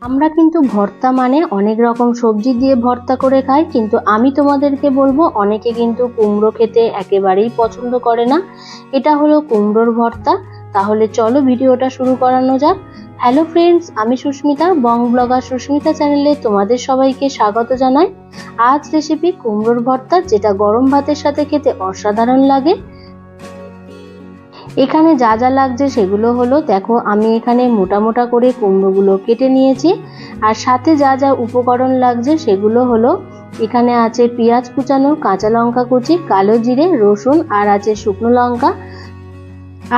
আমরা কিন্তু ভর্তা মানে অনেক রকম সবজি দিয়ে ভর্তা করে খাই, কিন্তু আমি তোমাদেরকে বলবো অনেকে কিন্তু কুমড়ো খেতে একেবারেই পছন্দ করে না। এটা হলো কুমড়োর ভর্তা। তাহলে চলো ভিডিওটা শুরু করানো যাক। হ্যালো ফ্রেন্ডস, আমি সুস্মিতা, বং ব্লগার সুস্মিতা চ্যানেলে তোমাদের সবাইকে স্বাগত জানাই। আজ রেসিপি কুমড়োর ভর্তা, যেটা গরম ভাতের সাথে খেতে অসাধারণ লাগে। এখানে যা যা লাগছে সেগুলো হলো, দেখো আমি এখানে মোটা মোটা করে কুমড়োগুলো কেটে নিয়েছি। আর সাথে যা যা উপকরণ লাগছে সেগুলো হলো, এখানে আছে পেঁয়াজ কুচানো, কাঁচা লঙ্কা কুচি, কালো জিরে, রসুন, আর আছে শুকনো লঙ্কা।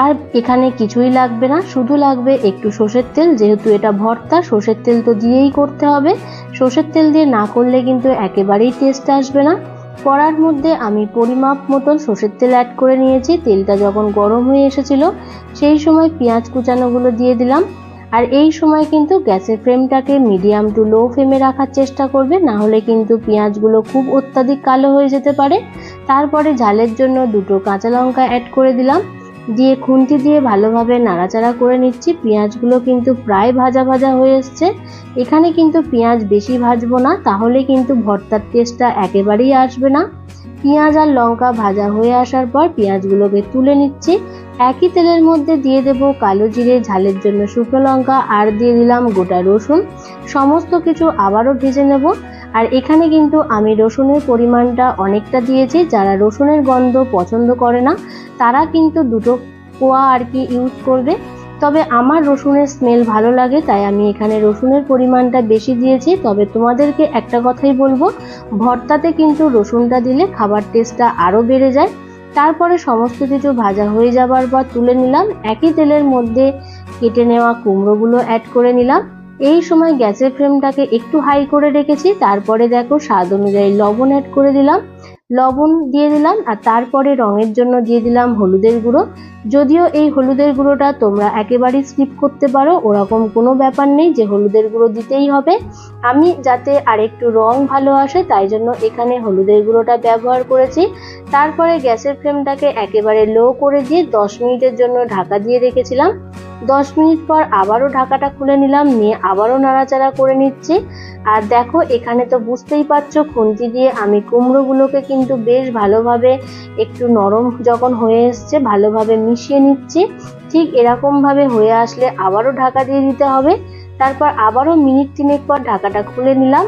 আর এখানে কিছুই লাগবে না, শুধু লাগবে একটু সর্ষের তেল। যেহেতু এটা ভর্তা, সর্ষের তেল তো দিয়েই করতে হবে। সর্ষের তেল দিয়ে না করলে কিন্তু একেবারেই টেস্ট আসবে না। কড়ার মধ্যে আমি পরিমাপ মতন সর্ষের তেল অ্যাড করে নিয়েছি। তেলটা যখন গরম হয়ে এসেছিল সেই সময় পেঁয়াজ কুচানোগুলো দিয়ে দিলাম। আর এই সময় কিন্তু গ্যাসের ফ্লেমটাকে মিডিয়াম টু লো ফ্লেমে রাখার চেষ্টা করবে, না হলে কিন্তু পেঁয়াজগুলো খুব অত্যাধিক কালো হয়ে যেতে পারে। তারপরে ঝালের জন্য দুটো কাঁচা লঙ্কা অ্যাড করে দিলাম, দিয়ে খুন্তি দিয়ে ভালোভাবে নাড়াচাড়া করে নিচ্ছি। পেঁয়াজগুলো কিন্তু প্রায় ভাজা ভাজা হয়ে এসছে। এখানে কিন্তু পেঁয়াজ বেশি ভাজবো না, তাহলে কিন্তু ভর্তার টেস্টটা একেবারেই আসবে না। পেঁয়াজ আর লঙ্কা ভাজা হয়ে আসার পর পেঁয়াজগুলোকে তুলে নিচ্ছি। একই তেলের মধ্যে দিয়ে দেব কালো জিরে, ঝালের জন্য শুকনো লঙ্কা, আর দিয়ে দিলাম গোটা রসুন। সমস্ত কিছু আবারও ভেজে নেব। আর এখানে কিন্তু আমি রসুনের পরিমাণটা অনেকটা দিয়েছি। যারা রসুনের গন্ধ পছন্দ করে না তারা কিন্তু দুটো কোয়া আর কি ইউজ করবে। তবে আমার রসুনের স্মেল ভালো লাগে, তাই আমি এখানে রসুনের পরিমাণটা বেশি দিয়েছি। তবে তোমাদেরকে একটা কথাই বলবো, ভর্তাতে কিন্তু রসুনটা দিলে খাবার টেস্টটা আরও বেড়ে যায়। তারপরে সমস্ত কিছু ভাজা হয়ে যাবার পর তুলে নিলাম। একই তেলের মধ্যে কেটে নেওয়া কুমড়োগুলো অ্যাড করে নিলাম। এই সময় গ্যাসের ফ্লেমটাকে একটু হাই করে রেখেছি। তারপরে দেখো স্বাদ অনুযায়ী লবণ অ্যাড করে দিলাম, লবণ দিয়ে দিলাম। আর তারপরে রঙের জন্য দিয়ে দিলাম হলুদের গুঁড়ো। যদিও এই হলুদের গুঁড়োটা তোমরা একেবারেই স্কিপ করতে পারো, ওরকম কোনো ব্যাপার নেই যে হলুদের গুঁড়ো দিতেই হবে। আমি যাতে আরেকটু রং ভালো আসে তাই জন্য এখানে হলুদের গুঁড়োটা ব্যবহার করেছি। তারপরে গ্যাসের ফ্লেমটাকে একেবারে লো করে দিয়ে 10 মিনিটের জন্য ঢাকা দিয়ে রেখেছিলাম। 10 মিনিট পর আবারও ঢাকাটা খুলে নিলাম, নিয়ে আবারও নাড়াচাড়া করে নিচ্ছি। আর দেখো এখানে তো বুঝতেই পারছো, খুন্তি দিয়ে আমি কুমড়োগুলোকে কিন্তু বেশ ভালোভাবে একটু নরম যখন হয়ে এসছে ভালোভাবে মিশিয়ে নিচ্ছি। ঠিক এরকম ভাবে হয়ে আসলে আবারও ঢাকা দিয়ে দিতে হবে। তারপর আবারও মিনিট 3 পর ঢাকাটা খুলে নিলাম।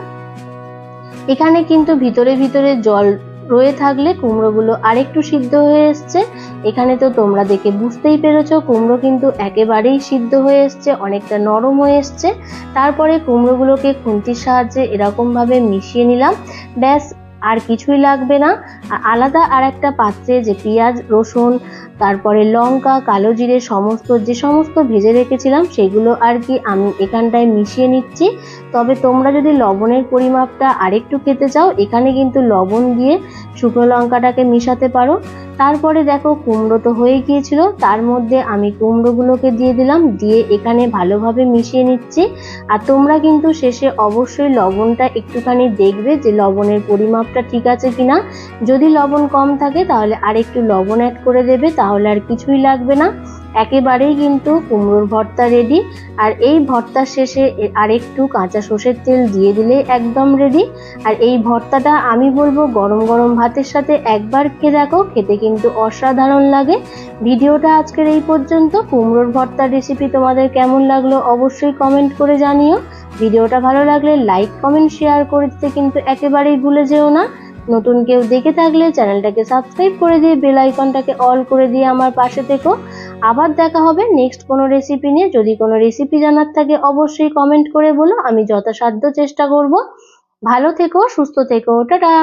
এখানে কিন্তু ভিতরে ভিতরে জল রয়ে থাকলে কুমড়োগুলো আরেকটু সিদ্ধ হয়ে এসছে। এখানে তো তোমরা দেখে বুঝতেই পেরেছো কুমড়ো কিন্তু একেবারেই সিদ্ধ হয়ে এসছে, অনেকটা নরম হয়ে এসছে। তারপরে কুমড়োগুলোকে খুন্তির সাহায্যে এরকম ভাবে মিশিয়ে নিলাম। ব্যাস, আর কিছুই লাগবে না। আলাদা আর একটা পাত্রে যে পেঁয়াজ, রসুন, তারপরে লঙ্কা, কালো জিরে যে সমস্ত ভেজে রেখেছিলাম সেগুলো আর কি আমি এখানটায় মিশিয়ে নিচ্ছি। তবে তোমরা যদি লবণের পরিমাপটা আরেকটু খেতে চাও, এখানে কিন্তু লবণ দিয়ে শুকনো লঙ্কাটাকে মিশাতে পারো। তারপরে দেখো কুমড়ো তো হয়ে গিয়েছিল, তার মধ্যে আমি কুমড়োগুলোকে দিয়ে দিলাম, দিয়ে এখানে ভালোভাবে মিশিয়ে নিচ্ছি। আর তোমরা কিন্তু শেষে অবশ্যই লবণটা একটুখানি দেখবে যে লবণের পরিমাপটা ঠিক আছে কিনা। যদি লবণ কম থাকে তাহলে আরেকটু লবণ অ্যাড করে দেবে, তাহলে আর কিছুই লাগবে না। একেবারেই কিন্তু কুমড়োর ভর্তা রেডি। আর এই ভর্তার শেষে আরেকটু কাঁচা সর্ষের তেল দিয়ে দিলে একদম রেডি। আর এই ভর্তাটা আমি বলবো গরম গরম ভাতের সাথে একবার খেয়ে দেখো, খেতে কিন্তু অসাধারণ লাগে। ভিডিওটা আজকের এই পর্যন্ত। কুমড়োর ভর্তার রেসিপি তোমাদের কেমন লাগলো অবশ্যই কমেন্ট করে জানিও। ভিডিওটা ভালো লাগলে লাইক, কমেন্ট, শেয়ার করে দিতে কিন্তু একেবারেই ভুলে যেও না। নতুন কেউ দেখে থাকলে চ্যানেলটাকে সাবস্ক্রাইব করে দিয়ে বেল আইকনটাকে অল করে দিয়ে আমার পাশে থেকো। আবার দেখা হবে নেক্সট কোনো রেসিপি নিয়ে। যদি কোনো রেসিপি জানার থাকে অবশ্যই কমেন্ট করে বলো, আমি যথাসাধ্য চেষ্টা করব। ভালো থেকো, সুস্থ থেকো, টাটা।